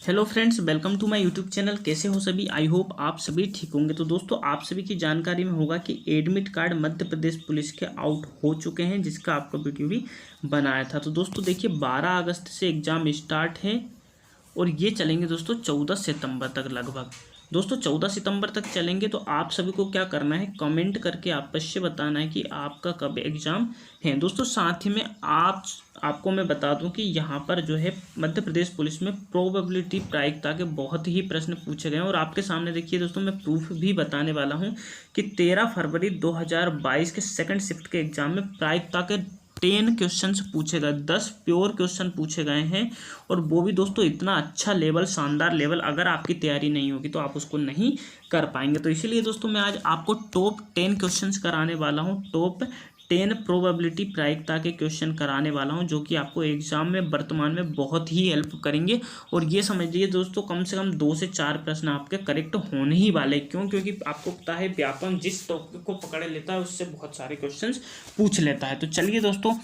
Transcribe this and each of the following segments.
Hello friends, welcome to my YouTube channel. कैसे हो सभी? आई होप आप सभी ठीक होंगे। तो दोस्तों, आप सभी की जानकारी में होगा कि admit card Madhya Pradesh police के आउट हो चुके हैं, जिसका आपको वीडियो भी बनाया था। तो दोस्तों देखिए, 12 अगस्त से एग्ज़ाम स्टार्ट है और ये चलेंगे दोस्तों 14 सितंबर तक लगभग। दोस्तों 14 सितंबर तक चलेंगे। तो आप सभी को क्या करना है, कमेंट करके आपस से बताना है कि आपका कब एग्ज़ाम है। दोस्तों साथ ही में आपको मैं बता दूं कि यहाँ पर जो है मध्य प्रदेश पुलिस में प्रोबेबिलिटी प्रायिकता के बहुत ही प्रश्न पूछे गए हैं। और आपके सामने देखिए दोस्तों, मैं प्रूफ भी बताने वाला हूँ कि 13 फरवरी 2022 के सेकंड शिफ्ट के एग्जाम में प्रायिकता के 10 क्वेश्चंस पूछे गए, 10 प्योर क्वेश्चन पूछे गए हैं। और वो भी दोस्तों इतना अच्छा लेवल, शानदार लेवल, अगर आपकी तैयारी नहीं होगी तो आप उसको नहीं कर पाएंगे। तो इसीलिए दोस्तों मैं आज आपको टॉप 10 क्वेश्चंस कराने वाला हूँ, टॉप 10 प्रोबेबिलिटी प्रायिकता के क्वेश्चन कराने वाला हूं, जो कि आपको एग्जाम में वर्तमान में बहुत ही हेल्प करेंगे। और ये समझिए दोस्तों, कम से कम 2 से 4 प्रश्न आपके करेक्ट होने ही वाले। क्यों? क्योंकि आपको पता है व्यापक जिस टॉपिक को पकड़ लेता है उससे बहुत सारे क्वेश्चंस पूछ लेता है। तो चलिए दोस्तों,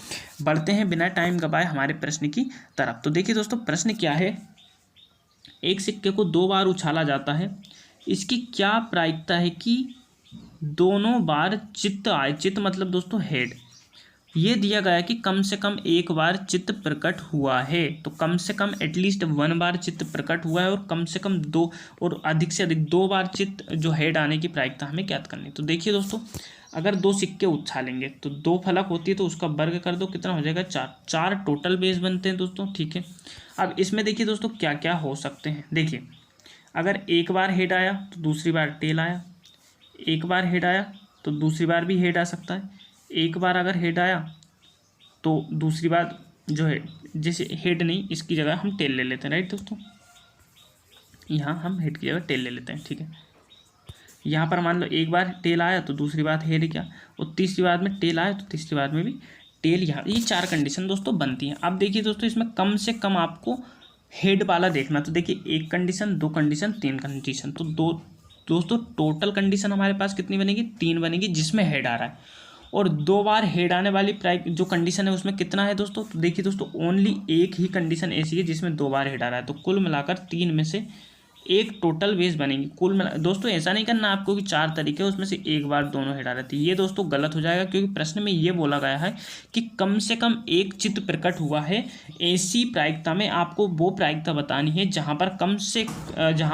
बढ़ते हैं बिना टाइम गवाए हमारे प्रश्न की तरफ। तो देखिए दोस्तों, प्रश्न क्या है। एक सिक्के को 2 बार उछाला जाता है, इसकी क्या प्रायिकता है कि दोनों बार चित्त आए? चित्त मतलब दोस्तों हेड। ये दिया गया है कि कम से कम एक बार चित्त प्रकट हुआ है। तो कम से कम एटलीस्ट 1 बार चित्त प्रकट हुआ है, और कम से कम 2 और अधिक से अधिक 2 बार चित्त जो हेड आने की प्रायिकता हमें ज्ञात करनी है। तो देखिए दोस्तों, अगर 2 सिक्के उछालेंगे तो 2 फलक होती है, तो उसका वर्ग कर दो, कितना हो जाएगा? 4 टोटल बेस बनते हैं दोस्तों। ठीक है, अब इसमें देखिए दोस्तों क्या क्या हो सकते हैं। देखिए, अगर एक बार हेड आया तो दूसरी बार टेल आया, एक बार हेड आया तो दूसरी बार भी हेड आ सकता है, एक बार अगर हेड आया तो दूसरी बार जो है, जैसे हेड नहीं, इसकी जगह हम टेल ले लेते हैं। राइट दोस्तों, यहाँ हम हेड की जगह टेल ले लेते हैं। ठीक है, यहाँ पर मान लो एक बार टेल आया तो दूसरी बार हेड क्या, और तीसरी बार में टेल आया तो तीसरी बार में भी टेल। यहाँ ये 4 कंडीशन दोस्तों बनती हैं। अब देखिए दोस्तों, इसमें कम से कम आपको हेड वाला देखना। तो देखिए, 1 कंडीशन, 2 कंडीशन, 3 कंडीशन, तो दोस्तों टोटल कंडीशन हमारे पास कितनी बनेगी? 3 बनेगी, जिसमें हेड आ रहा है। और 2 बार हेड आने वाली जो कंडीशन है उसमें कितना है दोस्तों? तो देखिए दोस्तों, ओनली एक ही कंडीशन ऐसी है जिसमें 2 बार हेड आ रहा है। तो कुल मिलाकर 3 में से एक टोटल बेस बनेगी। कुल मिला दोस्तों, ऐसा नहीं करना आपको कि 4 तरीके उसमें से एक बार दोनों हेड आ रहती है। ये दोस्तों गलत हो जाएगा, क्योंकि प्रश्न में ये बोला गया है कि कम से कम एक चित्त प्रकट हुआ है। ऐसी प्रायिकता में आपको वो प्रायिकता बतानी है जहां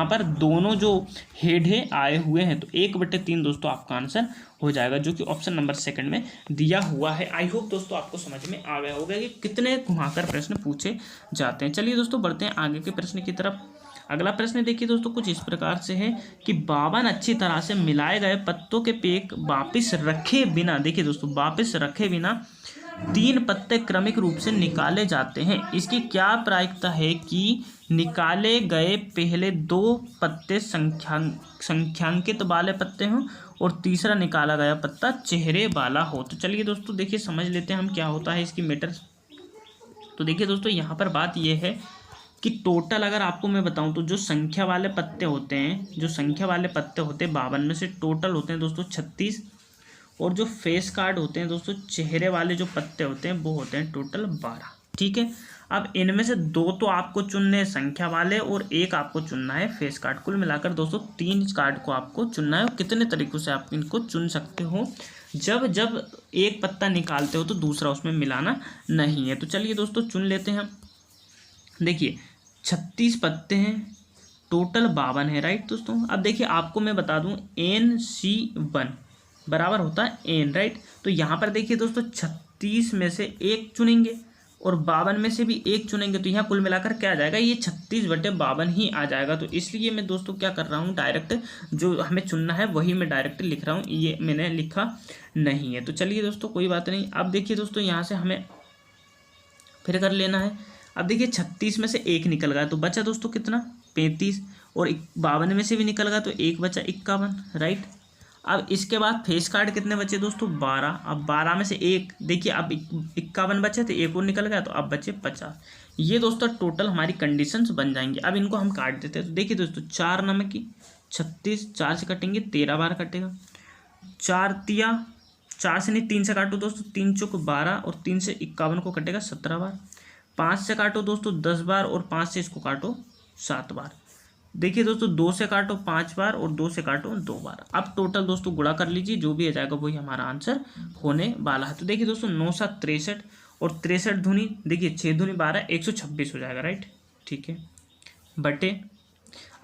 पर दोनों जो हेड है आए हुए हैं। तो 1/3 दोस्तों आपका आंसर हो जाएगा, जो कि ऑप्शन नंबर 2 में दिया हुआ है। आई होप दोस्तों आपको समझ में आ गया होगा कि कितने घुमाकर प्रश्न पूछे जाते हैं। चलिए दोस्तों, बढ़ते हैं आगे के प्रश्न की तरफ। अगला प्रश्न देखिए दोस्तों, कुछ इस प्रकार से है कि 52 अच्छी तरह से मिलाए गए पत्तों के पैक वापस रखे बिना, देखिए दोस्तों, वापस रखे बिना 3 पत्ते क्रमिक रूप से निकाले जाते हैं। इसकी क्या प्रायिकता है कि निकाले गए पहले 2 पत्ते संख्यांकित वाले पत्ते हों और तीसरा निकाला गया पत्ता चेहरे वाला हो? तो चलिए दोस्तों, देखिए समझ लेते हैं हम क्या होता है इसकी मैटर। तो देखिए दोस्तों, यहाँ पर बात यह है कि टोटल अगर आपको मैं बताऊं तो जो संख्या वाले पत्ते होते हैं, 52 में से टोटल होते हैं दोस्तों 36। और जो फेस कार्ड होते हैं दोस्तों, चेहरे वाले जो पत्ते होते हैं, वो होते हैं टोटल 12। ठीक है, अब इनमें से 2 तो आपको चुनने हैं संख्या वाले, और 1 आपको चुनना है फेस कार्ड। कुल मिलाकर दोस्तों 3 कार्ड को आपको चुनना है। और कितने तरीकों से आप इनको चुन सकते हो, जब एक पत्ता निकालते हो तो दूसरा उसमें मिलाना नहीं है। तो चलिए दोस्तों, चुन लेते हैं हम। देखिए, 36 पत्ते हैं, टोटल 52 है। राइट दोस्तों, अब देखिए आपको मैं बता दूं, NC1 बराबर होता है N। राइट, तो यहाँ पर देखिए दोस्तों, 36 में से 1 चुनेंगे और 52 में से भी 1 चुनेंगे, तो यहाँ कुल मिलाकर क्या आ जाएगा? ये 36/52 ही आ जाएगा। तो इसलिए मैं दोस्तों क्या कर रहा हूँ, डायरेक्ट जो हमें चुनना है वही मैं डायरेक्ट लिख रहा हूँ, ये मैंने लिखा नहीं है। तो चलिए दोस्तों, कोई बात नहीं। अब देखिए दोस्तों, यहाँ से हमें फिर कर लेना है। अब देखिए, 36 में से 1 निकल गया, तो बचा दोस्तों कितना? 35। और 52 में से भी निकल गया तो 1 बचा, 51। राइट, अब इसके बाद फेस कार्ड कितने बचे दोस्तों? 12। अब 12 में से 1, देखिए अब 51 बचे थे, 1 और निकल गया, तो अब बचे 50। ये दोस्तों टोटल हमारी कंडीशंस बन जाएंगी। अब इनको हम काट देते हैं। तो देखिए दोस्तों, 4 नमक की 36, 4 से कटेंगे 13 बार कटेगा। 4 से नहीं, 3 से काटो दोस्तों, 3 चौक 12, और 3 से 51 को कटेगा 17 बार। 5 से काटो दोस्तों 10 बार, और 5 से इसको काटो 7 बार। देखिए दोस्तों 2 से काटो 5 बार और 2 से काटो 2 बार। अब टोटल दोस्तों गुणा कर लीजिए, जो भी आ जाएगा वही हमारा आंसर होने वाला है। तो देखिए दोस्तों 9 7 63 और 63 दूनी देखिए 6 दूनी 12 126 हो जाएगा, राइट। ठीक है, बटे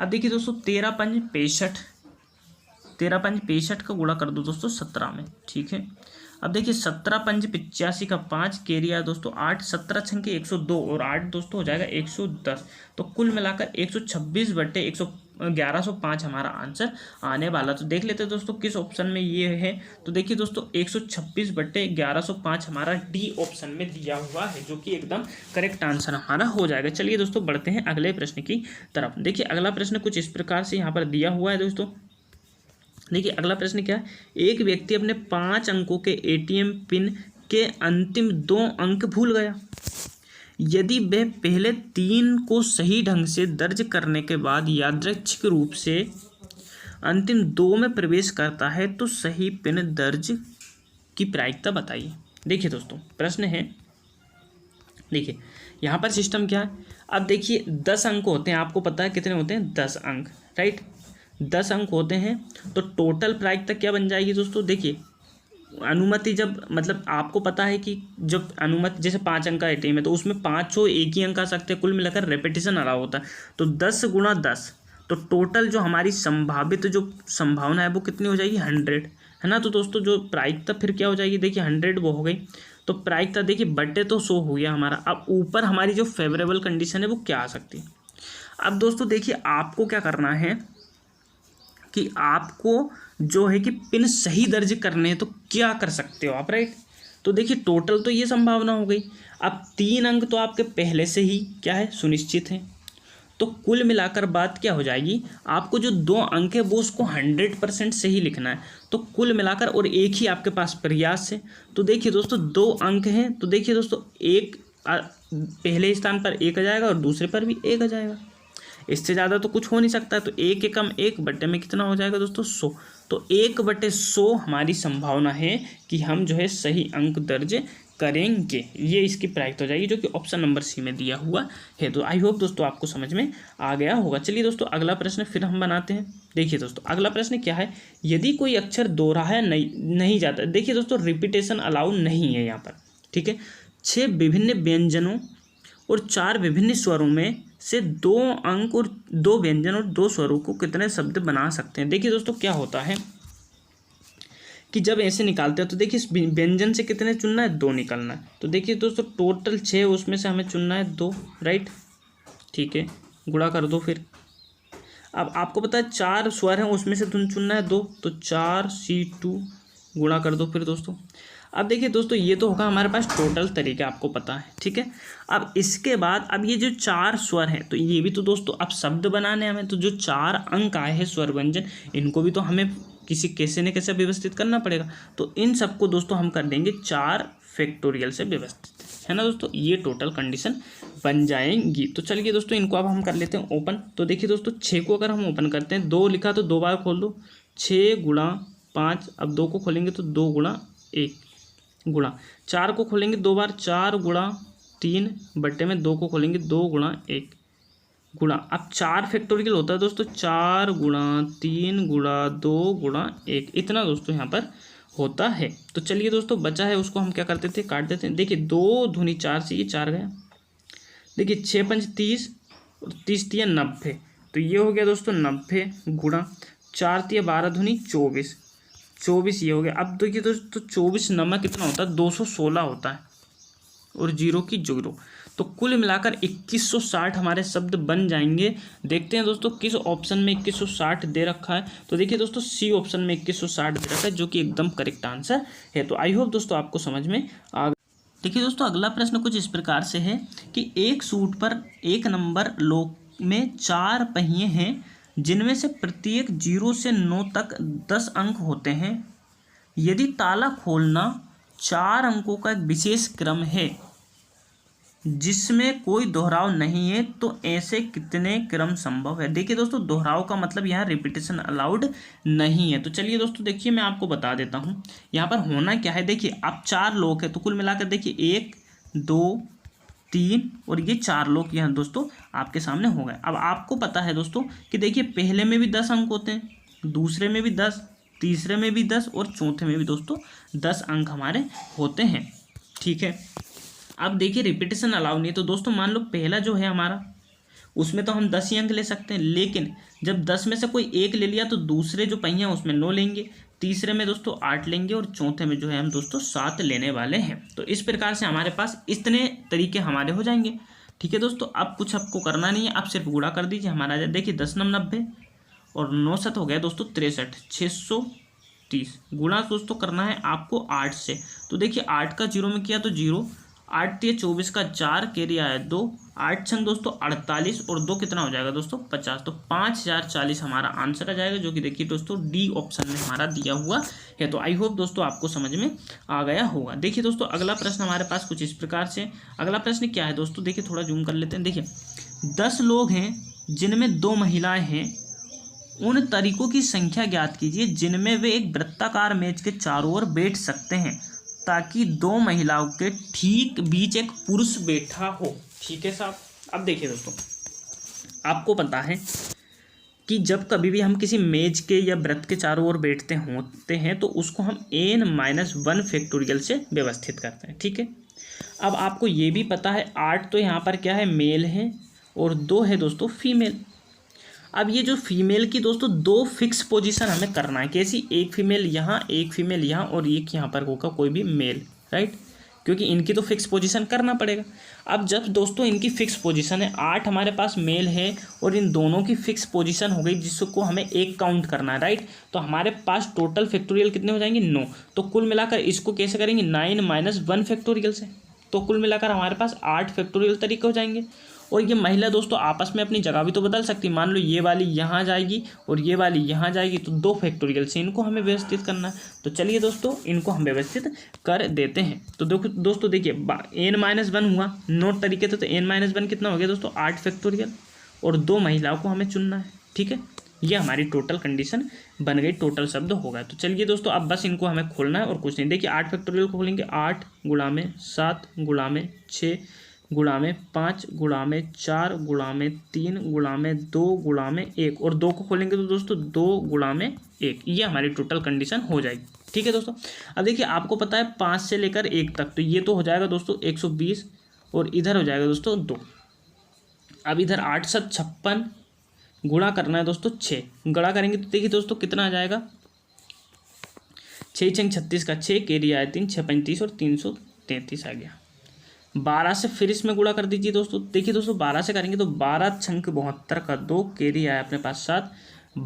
अब देखिए दोस्तों 13 पंज 65, 13 पंज 65 का गुणा कर दो दोस्तों 17 में। ठीक है, अब देखिए 17 पंज 85 का 5 कैरी आया दोस्तों 8, 17 छंके 102 और 8 दोस्तों हो जाएगा 110। तो कुल मिलाकर 126 बटे 1105 हमारा आंसर आने वाला। तो देख लेते हैं दोस्तों किस ऑप्शन में ये है। तो देखिए दोस्तों 126 बटे 1105 हमारा डी ऑप्शन में दिया हुआ है, जो कि एकदम करेक्ट आंसर हमारा हो जाएगा। चलिए दोस्तों बढ़ते हैं अगले प्रश्न की तरफ। देखिए अगला प्रश्न कुछ इस प्रकार से यहाँ पर दिया हुआ है दोस्तों। देखिए अगला प्रश्न क्या है, एक व्यक्ति अपने 5 अंकों के एटीएम पिन के अंतिम 2 अंक भूल गया। यदि वह पहले 3 को सही ढंग से दर्ज करने के बाद यादृच्छिक रूप से अंतिम 2 में प्रवेश करता है तो सही पिन दर्ज की प्रायिकता बताइए। देखिए दोस्तों प्रश्न है, देखिए यहाँ पर सिस्टम क्या है। अब देखिए 10 अंक होते हैं, आपको पता है कितने होते हैं, 10 अंक, राइट। 10 अंक होते हैं तो टोटल प्रायिकता क्या बन जाएगी दोस्तों। देखिए अनुमति जब मतलब आपको पता है कि जब अनुमति जैसे 5 अंक का एटीएम है तो उसमें 5 एक ही अंक आ सकते हैं, कुल मिलाकर रेपिटेशन अलाउ होता है। तो 10 गुणा 10 तो टोटल जो हमारी संभावित जो संभावना है वो कितनी हो जाएगी, 100, है ना। तो दोस्तों जो प्रायिकता फिर क्या हो जाएगी, देखिए 100 वो हो गई। तो प्रायिकता देखिए बटे तो 100 हो गया हमारा। अब ऊपर हमारी जो फेवरेबल कंडीशन है वो क्या आ सकती है। अब दोस्तों देखिए आपको क्या करना है कि आपको जो है कि पिन सही दर्ज करने हैं तो क्या कर सकते हो आप, राइट। तो देखिए टोटल तो ये संभावना हो गई। अब 3 अंक तो आपके पहले से ही क्या है, सुनिश्चित है। तो कुल मिलाकर बात क्या हो जाएगी, आपको जो 2 अंक है वो उसको 100% सही लिखना है। तो कुल मिलाकर और एक ही आपके पास प्रयास है। तो देखिए दोस्तों 2 अंक हैं, तो देखिए दोस्तों एक पहले स्थान पर 1 आ जाएगा और दूसरे पर भी 1 आ जाएगा। इससे ज़्यादा तो कुछ हो नहीं सकता। तो 1 के कम 1 बटे में कितना हो जाएगा दोस्तों, 100। तो 1/100 हमारी संभावना है कि हम जो है सही अंक दर्ज करेंगे। ये इसकी प्रायिकता हो जाएगी, जो कि ऑप्शन नंबर सी में दिया हुआ है। तो आई होप दोस्तों आपको समझ में आ गया होगा। चलिए दोस्तों अगला प्रश्न फिर हम बनाते हैं। देखिए दोस्तों अगला प्रश्न क्या है, यदि कोई अक्षर दोहराया नहीं जाता। देखिए दोस्तों रिपीटेशन अलाउ नहीं है यहाँ पर, ठीक है। 6 विभिन्न व्यंजनों और 4 विभिन्न स्वरों में से 2 अंक और 2 व्यंजन और 2 स्वरों को कितने शब्द बना सकते हैं। देखिए दोस्तों क्या होता है कि जब ऐसे निकालते हैं तो देखिए व्यंजन से कितने चुनना है, 2 निकलना है। तो देखिए दोस्तों टोटल 6, उसमें से हमें चुनना है 2, राइट। ठीक है, गुणा कर दो फिर। अब आपको पता है 4 स्वर हैं, उसमें से तुम चुनना है 2, तो 4C2 गुणा कर दो फिर दोस्तों। अब देखिए दोस्तों ये तो होगा हमारे पास टोटल तरीका, आपको पता है, ठीक है। अब इसके बाद अब ये जो 4 स्वर हैं तो ये भी तो दोस्तों अब शब्द बनाने हमें। तो जो 4 अंक आए हैं स्वर व्यंजन, इनको भी तो हमें किसी कैसे न कैसे व्यवस्थित करना पड़ेगा। तो इन सबको दोस्तों हम कर देंगे 4 फैक्टोरियल से व्यवस्थित, है ना दोस्तों। ये टोटल कंडीशन बन जाएंगी। तो चलिए दोस्तों इनको अब हम कर लेते हैं ओपन। तो देखिए दोस्तों 6 को अगर हम ओपन करते हैं, 2 लिखा तो 2 बार खोल दो, 6 गुणा 5। अब 2 को खोलेंगे तो 2 गुणा 1 गुणा 4 को खोलेंगे 2 बार, 4 गुणा 3 बट्टे में 2 को खोलेंगे 2 गुणा 1 गुणा। अब 4 फैक्टोरियल होता है दोस्तों, 4 गुणा 3 गुणा 2 गुणा 1, इतना दोस्तों यहाँ पर होता है। तो चलिए दोस्तों बचा है उसको हम क्या करते थे, काट देते हैं। देखिए 2 दूनी 4 से ये 4 गया। देखिए 6 पंच 30 और 30 तिया 90, तो ये हो गया दोस्तों 90 गुणा 4 तिया 12 दूनी 24 ये हो गया। अब देखिए दोस्तों 24 नंबर कितना होता है, 216 होता है और 0 की 0। तो कुल मिलाकर 2160 हमारे शब्द बन जाएंगे। देखते हैं दोस्तों किस ऑप्शन में 2160 दे रखा है। तो देखिए दोस्तों सी ऑप्शन में 2160 दे रखा है, जो कि एकदम करेक्ट आंसर है। तो आई होप दोस्तों आपको समझ में आ गया। देखिए दोस्तों अगला प्रश्न कुछ इस प्रकार से है कि एक सूट पर 1 नंबर लोक में 4 पहिए हैं, जिनमें से प्रत्येक 0 से 9 तक 10 अंक होते हैं। यदि ताला खोलना 4 अंकों का एक विशेष क्रम है जिसमें कोई दोहराव नहीं है, तो ऐसे कितने क्रम संभव है। देखिए दोस्तों दोहराव का मतलब यहाँ रिपीटेशन अलाउड नहीं है। तो चलिए दोस्तों देखिए मैं आपको बता देता हूँ यहाँ पर होना क्या है। देखिए अब 4 लोग हैं तो कुल मिलाकर देखिए 1 2 3 और ये 4 लोग यहाँ दोस्तों आपके सामने हो गए। अब आपको पता है दोस्तों कि देखिए पहले में भी 10 अंक होते हैं, दूसरे में भी 10, तीसरे में भी 10 और चौथे में भी दोस्तों 10 अंक हमारे होते हैं। ठीक है, अब देखिए रिपीटेशन अलाउ नहीं है, तो दोस्तों मान लो पहला जो है हमारा उसमें तो हम 10 ही अंक ले सकते हैं, लेकिन जब 10 में से कोई एक ले लिया तो दूसरे जो पहिया उसमें 9 लेंगे, तीसरे में दोस्तों 8 लेंगे और चौथे में जो है हम दोस्तों 7 लेने वाले हैं। तो इस प्रकार से हमारे पास इतने तरीके हमारे हो जाएंगे। ठीक है दोस्तों, अब कुछ आपको करना नहीं है, आप सिर्फ गुणा कर दीजिए हमारा। देखिए 10 9 90 और 9 7 हो गया दोस्तों 63, 630 गुणा दोस्तों करना है आपको 8 से। तो देखिए 8 का 0 में किया तो 0, 8 3 24 का 4 कैरी आया 2, 8 छंग दोस्तों 48 और 2 कितना हो जाएगा दोस्तों 50। तो 5040 हमारा आंसर आ जाएगा, जो कि देखिए दोस्तों डी ऑप्शन में हमारा दिया हुआ है। तो आई होप दोस्तों आपको समझ में आ गया होगा। देखिए दोस्तों अगला प्रश्न हमारे पास कुछ इस प्रकार से, अगला प्रश्न क्या है दोस्तों, देखिए थोड़ा जूम कर लेते हैं। देखिए 10 लोग हैं जिनमें 2 महिलाएं हैं, उन तरीकों की संख्या ज्ञात कीजिए जिनमें वे एक वृत्ताकार मेज के चारों ओर बैठ सकते हैं ताकि 2 महिलाओं के ठीक बीच एक पुरुष बैठा हो। ठीक है साहब, अब देखिए दोस्तों आपको पता है कि जब कभी भी हम किसी मेज के या वृत्त के चारों ओर बैठते होते हैं तो उसको हम n-1 फैक्टोरियल से व्यवस्थित करते हैं। ठीक है, अब आपको ये भी पता है 8 तो यहाँ पर क्या है मेल है और 2 है दोस्तों फीमेल। अब ये जो फीमेल की दोस्तों 2 फिक्स पोजीशन हमें करना है, कैसी, एक फीमेल यहाँ, एक फीमेल यहाँ और एक यहाँ पर होगा कोई भी मेल, राइट, क्योंकि इनकी तो फिक्स पोजीशन करना पड़ेगा। अब जब दोस्तों इनकी फिक्स पोजीशन है, 8 हमारे पास मेल है और इन दोनों की फिक्स पोजीशन हो गई जिसको हमें एक काउंट करना है, राइट। तो हमारे पास टोटल फैक्टोरियल कितने हो जाएंगे 9। तो कुल मिलाकर इसको कैसे करेंगे 9-1 फैक्टोरियल से, तो कुल मिलाकर हमारे पास 8 फैक्टोरियल तरीके हो जाएंगे। और ये महिला दोस्तों आपस में अपनी जगह भी तो बदल सकती है, मान लो ये वाली यहाँ जाएगी और ये वाली यहाँ जाएगी, तो 2 फैक्टोरियल से इनको हमें व्यवस्थित करना है। तो चलिए दोस्तों इनको हम व्यवस्थित कर देते हैं। तो दोस्तों देखिए n-1 हुआ 9 तरीके थे, तो n-1 कितना हो गया दोस्तों 8 फैक्टोरियल और 2 महिलाओं को हमें चुनना है। ठीक है, ये हमारी टोटल कंडीशन बन गई, टोटल शब्द हो गया। तो चलिए दोस्तों अब बस इनको हमें खोलना है और कुछ नहीं। देखिए 8 फैक्टोरियल को खोलेंगे, 8 गुणा में 7 गुणा में 6 गुणा में 5 गुणा में 4 गुणा में 3 गुणा में 2 गुणा में 1 और 2 को खोलेंगे तो दोस्तों 2 गुणा में 1, ये हमारी टोटल कंडीशन हो जाएगी। ठीक है दोस्तों, अब देखिए आपको पता है 5 से लेकर 1 तक, तो ये तो हो जाएगा दोस्तों 120 और इधर हो जाएगा दोस्तों 2। अब इधर 8 7 56 गुणा करना है दोस्तों 6, गुणा करेंगे तो देखिए दोस्तों कितना आ जाएगा 6 6 36 का 6 कैरी आया 3 6 35 और 333 आ गया। 12 से फिर इसमें गुणा कर दीजिए दोस्तों। देखिए दोस्तों 12 से करेंगे तो 12 छंक 72 का 2 कैरी आया अपने पास 7,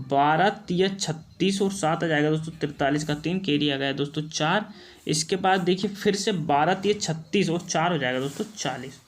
12 3 36 और 7 आ जाएगा दोस्तों 43 का 3 कैरी आ गया दोस्तों 4। इसके बाद देखिए फिर से 12 3 36 और 4 हो जाएगा दोस्तों 40,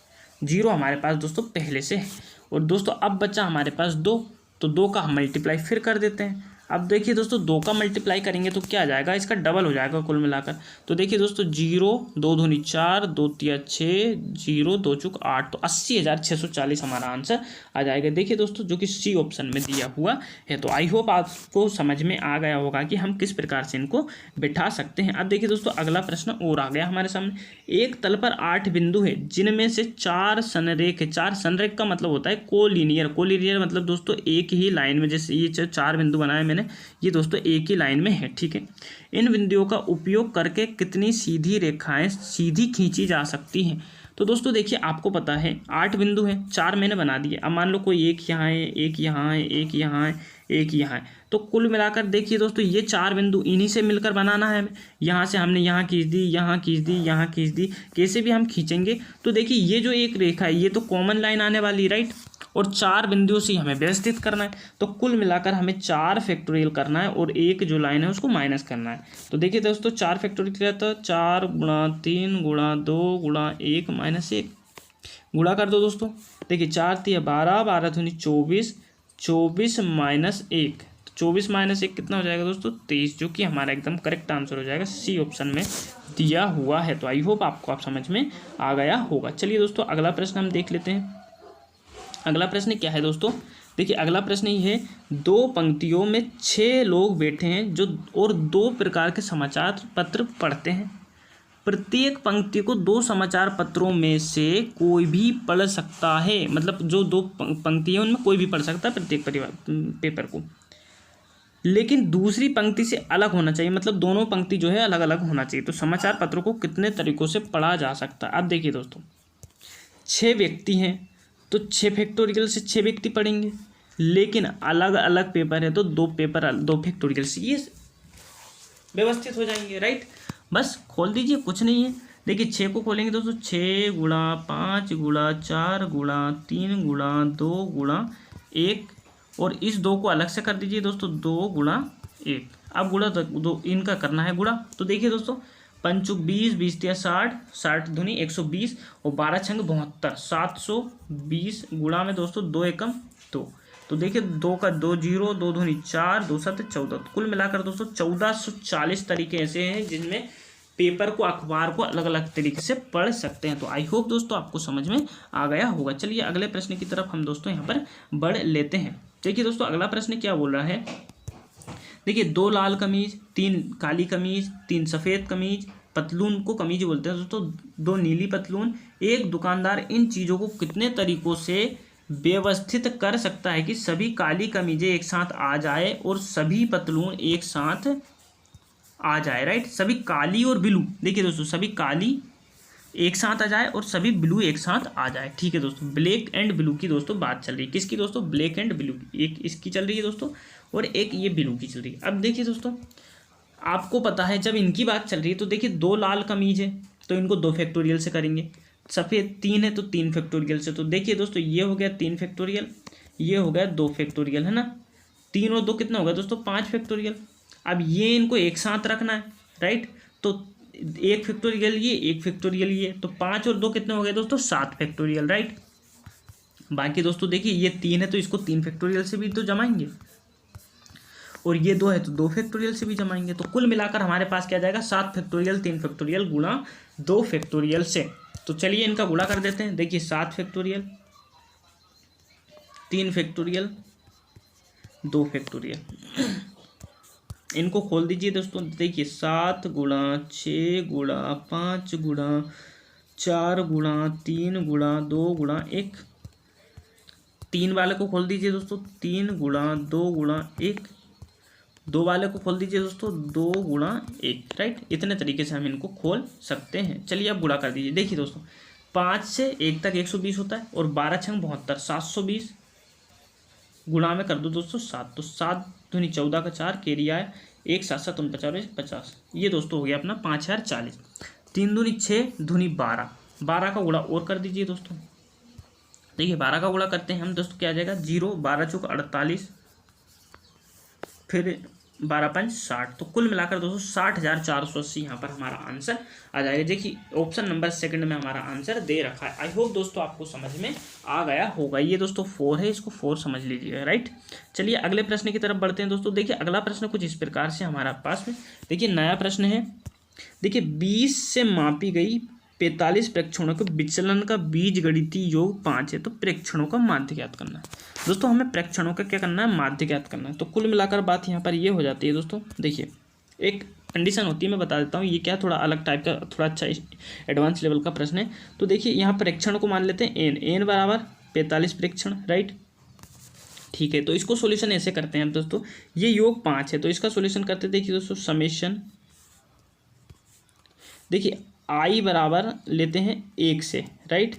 0 हमारे पास दोस्तों पहले से है। और दोस्तों अब बचा हमारे पास 2, तो 2 का हम मल्टीप्लाई फिर कर देते हैं। अब देखिए दोस्तों 2 का मल्टीप्लाई करेंगे तो क्या आ जाएगा, इसका डबल हो जाएगा कुल मिलाकर। तो देखिए दोस्तों 0 2 दूनी 4 2 3 6 0 2 चुक 8, तो 80,640 हमारा आंसर आ जाएगा। देखिए दोस्तों जो कि सी ऑप्शन में दिया हुआ है। तो आई होप आपको समझ में आ गया होगा कि हम किस प्रकार से इनको बिठा सकते हैं। अब देखिए दोस्तों अगला प्रश्न और आ गया हमारे सामने। एक तल पर 8 बिंदु है जिनमें से 4 संरेख है। 4 संरेख का मतलब होता है कोलिनियर। कोलिनियर मतलब दोस्तों एक ही लाइन में, जैसे ये 4 बिंदु बनाए मैंने, ये दोस्तों एक ही लाइन में है। ठीक है, इन बिंदुओं का उपयोग करके कितनी सीधी रेखाएं सीधी खींची जा सकती हैं। तो दोस्तों देखिए आपको पता है 8 बिंदु हैं, 4 मैंने बना दिए। अब मान लो कोई एक यहाँ है, एक यहाँ है, एक यहाँ है, एक यहाँ है, तो कुल मिलाकर देखिए दोस्तों ये 4 बिंदु इन्हीं से मिलकर बनाना है हमें। यहाँ से हमने यहाँ खींच दी, यहाँ खींच दी, यहाँ खींच दी, कैसे भी हम खींचेंगे तो देखिए ये जो एक रेखा है ये तो कॉमन लाइन आने वाली, राइट, और 4 बिंदुओं से हमें व्यवस्थित करना है। तो कुल मिलाकर हमें 4 फैक्टोरियल करना है और एक जो लाइन है उसको माइनस करना है। तो देखिए दोस्तों 4 फैक्टोरियल किया तो 4 गुणा 3 गुणा 2 गुणा 1 माइनस 1 गुणा कर दो दोस्तों। देखिए 4 3 12 12 दूनी 24 24 माइनस 1, 24 माइनस 1 कितना हो जाएगा दोस्तों 23, जो कि हमारा एकदम करेक्ट आंसर हो जाएगा, सी ऑप्शन में दिया हुआ है। तो आई होप आपको आप समझ में आ गया होगा। चलिए दोस्तों अगला प्रश्न हम देख लेते हैं। अगला प्रश्न क्या है दोस्तों, देखिए अगला प्रश्न ये है, 2 पंक्तियों में 6 लोग बैठे हैं जो और 2 प्रकार के समाचार पत्र पढ़ते हैं। प्रत्येक पंक्ति को 2 समाचार पत्रों में से कोई भी पढ़ सकता है। मतलब जो 2 पंक्ति है उनमें कोई भी पढ़ सकता है प्रत्येक पेपर को, लेकिन दूसरी पंक्ति से अलग होना चाहिए। मतलब दोनों पंक्ति जो है अलग अलग होना चाहिए। तो समाचार पत्रों को कितने तरीकों से पढ़ा जा सकता है? अब देखिए दोस्तों, 6 व्यक्ति हैं तो 6 फैक्टोरियल से 6 व्यक्ति पढ़ेंगे, लेकिन अलग अलग पेपर है तो 2 फैक्टोरियल से ये व्यवस्थित हो जाएंगे, राइट। बस खोल दीजिए, कुछ नहीं है। देखिए 6 को खोलेंगे दोस्तों, 6 गुणा 5 गुणा 4 गुणा 3 गुणा 2 गुणा 1, और इस 2 को अलग से कर दीजिए दोस्तों, 2 गुणा 1। अब गुणा 2 इनका करना है गुणा। तो देखिए दोस्तों, 5 20 20 या 60 60 दूनी 120 और 12 छंग 72 720 गुणा में दोस्तों 2 एकम 2। तो देखिए 2 का 2 0 2 दूनी 4 2 7 14। कुल मिलाकर दोस्तों 1440 तरीके ऐसे हैं जिनमें पेपर को, अखबार को अलग अलग तरीके से पढ़ सकते हैं। तो आई होप दोस्तों आपको समझ में आ गया होगा। चलिए अगले प्रश्न की तरफ हम दोस्तों यहाँ पर बढ़ लेते हैं। देखिए दोस्तों अगला प्रश्न क्या बोल रहा है। देखिए 2 लाल कमीज, 3 काली कमीज, 3 सफ़ेद कमीज, पतलून को कमीज बोलते हैं दोस्तों, 2 नीली पतलून, एक दुकानदार इन चीज़ों को कितने तरीकों से व्यवस्थित कर सकता है कि सभी काली कमीजें एक साथ आ जाए और सभी पतलून एक साथ आ जाए, राइट। सभी काली और ब्लू, देखिए दोस्तों सभी काली एक साथ आ जाए और सभी ब्लू एक साथ आ जाए। ठीक है दोस्तों, ब्लैक एंड ब्लू की दोस्तों बात चल रही है। किसकी दोस्तों? ब्लैक एंड ब्लू की। एक इसकी चल रही है दोस्तों और एक ये ब्लू की चल रही है। अब देखिए दोस्तों, आपको पता है जब इनकी बात चल रही है तो देखिए 2 लाल कमीज है तो इनको 2 फैक्टोरियल से करेंगे, सफ़ेद 3 है तो 3 फैक्टोरियल से। तो देखिए दोस्तों ये हो गया 3 फैक्टोरियल, ये हो गया 2 फैक्टोरियल, है ना। 3 और 2 कितना होगा दोस्तों? 5 फैक्टोरियल। अब ये इनको एक साथ रखना है, राइट। तो 1 फैक्टोरियल ये, 1 फैक्टोरियल ये, तो 5 और 2 कितने हो गए दोस्तों? 7 फैक्टोरियल, राइट। बाकी दोस्तों देखिए ये 3 है तो इसको 3 फैक्टोरियल से भी तो जमाएंगे, और ये 2 है तो 2 फैक्टोरियल से भी जमाएंगे। तो कुल मिलाकर हमारे पास क्या जाएगा? 7 फैक्टोरियल 3 फैक्टोरियल गुणा 2 फैक्टोरियल से। तो चलिए इनका गुणा कर देते हैं। देखिए 7 फैक्टोरियल 3 फैक्टोरियल 2 फैक्टोरियल, इनको खोल दीजिए दोस्तों। देखिए 7 गुणा 6 गुणा 5 गुणा 4 गुणा 3 गुणा 2 गुणा 1, 3 वाले को खोल दीजिए दोस्तों, 3 गुणा 2 गुणा 1, 2 वाले को खोल दीजिए दोस्तों, 2 गुणा 1, राइट। इतने तरीके से हम इनको खोल सकते हैं। चलिए अब गुणा कर दीजिए। देखिए दोस्तों 5 से 1 तक 120 होता है और 12 छंग 72 720 गुणा में कर दो दोस्तों 7, तो 7 दूनी 14 का 4 केरिया है 1 7 7 49 50। ये दोस्तों हो गया अपना 5040। 3 दूनी 6 दूनी 12, 12 का गुणा और कर दीजिए दोस्तों। देखिए 12 का गुणा करते हैं हम दोस्तों, क्या आ जाएगा? 0 12 चौक 48, फिर 12 5 60। तो कुल मिलाकर दोस्तों 60,480 यहाँ पर हमारा आंसर आ जाएगा। देखिए ऑप्शन नंबर 2 में हमारा आंसर दे रखा है। आई होप दोस्तों आपको समझ में आ गया होगा। ये दोस्तों 4 है, इसको 4 समझ लीजिएगा, राइट। चलिए अगले प्रश्न की तरफ बढ़ते हैं दोस्तों। देखिए अगला प्रश्न कुछ इस प्रकार से हमारा पास में, देखिए नया प्रश्न है। देखिए 20 से मापी गई 45 प्रेक्षणों के विचलन का बीजगणितीय योग 5 है, तो प्रेक्षणों का माध्य ज्ञात करना है। दोस्तों हमें प्रेक्षणों का क्या करना है? माध्य ज्ञात करना है। तो कुल मिलाकर बात यहाँ पर ये हो जाती है दोस्तों। देखिए एक कंडीशन होती है, मैं बता देता हूँ, ये क्या थोड़ा अलग टाइप का, थोड़ा अच्छा एडवांस लेवल का प्रश्न है। तो देखिए यहाँ प्रेक्षण को मान लेते हैं n बराबर 45 प्रेक्षण, राइट। ठीक है, तो इसको सोल्यूशन ऐसे करते हैं हम दोस्तों। ये योग 5 है तो इसका सोल्यूशन करते हैं। देखिए दोस्तों समेशन, देखिए आई बराबर लेते हैं 1 से, राइट।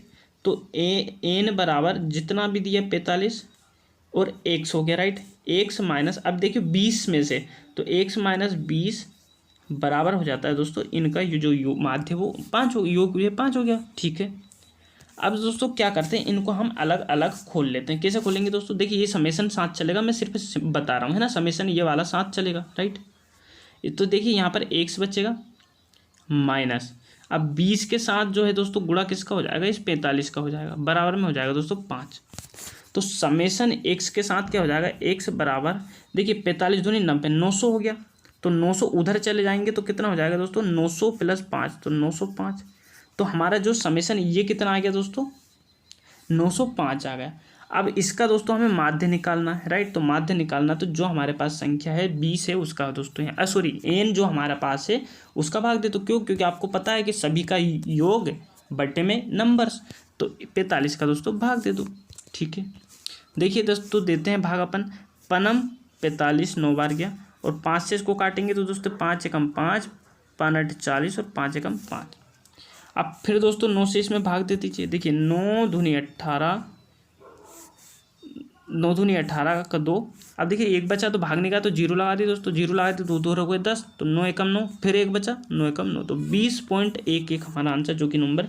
तो n बराबर जितना भी दिया 45 और x हो गया, राइट। x माइनस, अब देखिए 20 में से तो x माइनस 20 बराबर हो जाता है दोस्तों इनका जो माध्य वो 5 हो, योग ये 5 हो गया। ठीक है, अब दोस्तों क्या करते हैं, इनको हम अलग अलग खोल लेते हैं। कैसे खोलेंगे दोस्तों? देखिए ये समेशन साथ चलेगा, मैं सिर्फ बता रहा हूँ, है ना। समेशन ये वाला साथ चलेगा, राइट। तो देखिए यहाँ पर x बचेगा माइनस, अब 20 के साथ जो है दोस्तों गुणा किसका हो जाएगा? इस 45 का हो जाएगा, बराबर में हो जाएगा दोस्तों 5। तो समेशन x के साथ क्या हो जाएगा? x बराबर, देखिए 45 दूनी 90, 900 हो गया। तो 900 उधर चले जाएंगे तो कितना हो जाएगा दोस्तों? 900 + 5, तो 905। तो हमारा जो समेशन ये कितना आ गया दोस्तों? 905 आ गया। अब इसका दोस्तों हमें माध्य निकालना है, राइट। तो माध्य निकालना, तो जो हमारे पास संख्या है 20 है उसका दोस्तों यहाँ सॉरी n जो हमारे पास है उसका भाग दे। तो क्यों? क्योंकि आपको पता है कि सभी का योग बटे में नंबर्स, तो 45 का दोस्तों भाग दे दो, ठीक है। देखिए दोस्तों देते हैं भाग अपन, पनम 45 9 बार गया और 5 से इसको काटेंगे तो दोस्तों 5 एकम 5, 5 8 40 और 5 एकम 5। अब फिर दोस्तों 9 से इसमें भाग दे दीजिए। देखिए 9 दूनी 18, 9 दूनी 18 का 2। अब देखिए एक बचा तो भागने का, तो जीरो लगा दी दोस्तों, जीरो लगा दी तो 2 हो गए 10, तो 9 एकम 9, फिर एक बचा 9 एकम 9, तो 20.11 हमारा आंसर, जो कि नंबर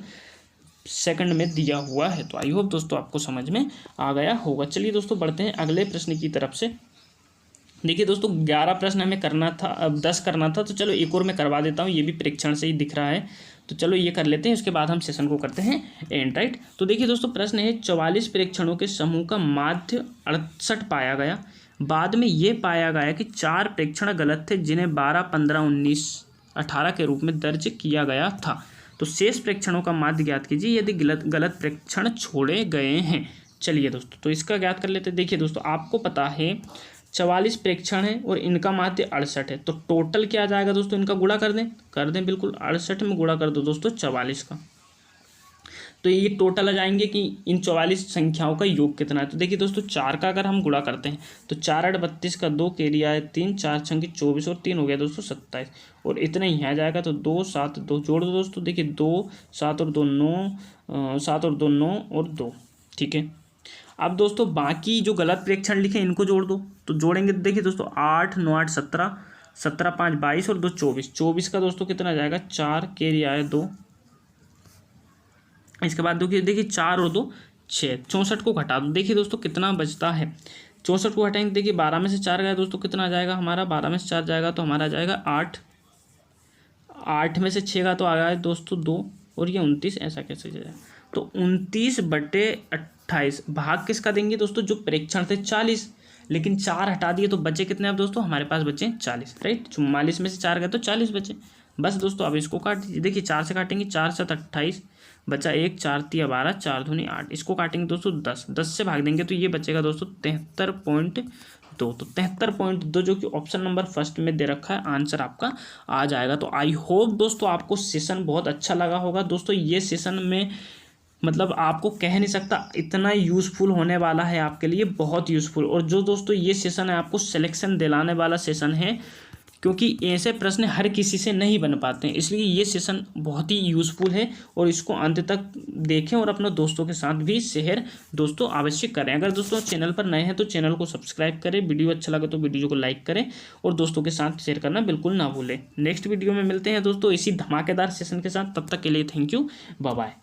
सेकंड में दिया हुआ है। तो आई होप दोस्तों आपको समझ में आ गया होगा। चलिए दोस्तों बढ़ते हैं अगले प्रश्न की तरफ से। देखिए दोस्तों 11 प्रश्न हमें करना था, अब 10 करना था, तो चलो एक और मैं करवा देता हूँ, ये भी परीक्षण से ही दिख रहा है, तो चलो ये कर लेते हैं, उसके बाद हम सेशन को करते हैं एंड, राइट। तो देखिए दोस्तों प्रश्न है 44 परीक्षणों के समूह का माध्य 68 पाया गया। बाद में ये पाया गया कि 4 परीक्षण गलत थे जिन्हें 12, 15, 19, 18 के रूप में दर्ज किया गया था। तो शेष परीक्षणों का माध्य ज्ञात कीजिए यदि गलत परीक्षण छोड़े गए हैं। चलिए दोस्तों तो इसका ज्ञात कर लेते हैं। देखिए दोस्तों आपको पता है 44 प्रेक्षण है और इनका माध्य 68 है, तो टोटल क्या आ जाएगा दोस्तों, इनका गुणा कर दें बिल्कुल, 68 में गुणा कर दो दोस्तों 44 का, तो ये टोटल आ जाएंगे कि इन 44 संख्याओं का योग कितना है। तो देखिए दोस्तों 4 का अगर हम गुणा करते हैं तो 4 8 32 का 2 केरिया है 3, 4 छंग 24 और 3 हो गया दोस्तों 27, और इतना ही आ जाएगा। तो 2 7 2 जोड़ दो दोस्तों, देखिए 2 7 और 2 9, 7 और 2 9 और 2, ठीक है। अब दोस्तों बाकी जो गलत प्रेक्षण लिखे इनको जोड़ दो, तो जोड़ेंगे तो देखिए दोस्तों 8 9 8 17, 17 5 22 और 2 24, 24 का दोस्तों कितना आ जाएगा 4 केरिया है 2, इसके बाद देखिए 4 और 2 6, 64 को घटा दो, देखिए दोस्तों कितना बचता है। 64 को हटाएंगे, देखिए 12 में से 4 गया दोस्तों, कितना आ जाएगा हमारा, 12 में से 4 जाएगा तो हमारा आ जाएगा 8, 8 में से 6 का तो आ गया दोस्तों 2, और ये 29, ऐसा कैसे जाएगा, तो 29/28 भाग किसका देंगे दोस्तों, जो प्रेक्षण थे 40, लेकिन 4 हटा दिए तो बचे कितने अब दोस्तों, हमारे पास बचे 40, राइट। 44 में से 4 गए तो 40 बचे, बस दोस्तों अब इसको काट दीजिए। देखिए 4 से काटेंगे, 4 7 28, बचा 1, 4 3 12, 4 दूनी 8, इसको काटेंगे दोस्तों 10, 10 से भाग देंगे तो ये बचेगा दोस्तों 73.2, तो 73.2 जो कि ऑप्शन नंबर फर्स्ट में दे रखा है, आंसर आपका आ जाएगा। तो आई होप दोस्तों आपको सेशन बहुत अच्छा लगा होगा। दोस्तों ये सेशन में मतलब आपको कह नहीं सकता, इतना यूज़फुल होने वाला है आपके लिए, बहुत यूज़फुल। और जो दोस्तों ये सेशन है आपको सिलेक्शन दिलाने वाला सेशन है, क्योंकि ऐसे प्रश्न हर किसी से नहीं बन पाते हैं, इसलिए ये सेशन बहुत ही यूज़फुल है और इसको अंत तक देखें और अपने दोस्तों के साथ भी शेयर दोस्तों अवश्य करें। अगर दोस्तों चैनल पर नए हैं तो चैनल को सब्सक्राइब करें, वीडियो अच्छा लगे तो वीडियो को लाइक करें और दोस्तों के साथ शेयर करना बिल्कुल ना भूलें। नेक्स्ट वीडियो में मिलते हैं दोस्तों इसी धमाकेदार सेशन के साथ, तब तक के लिए थैंक यू, बाय बाय।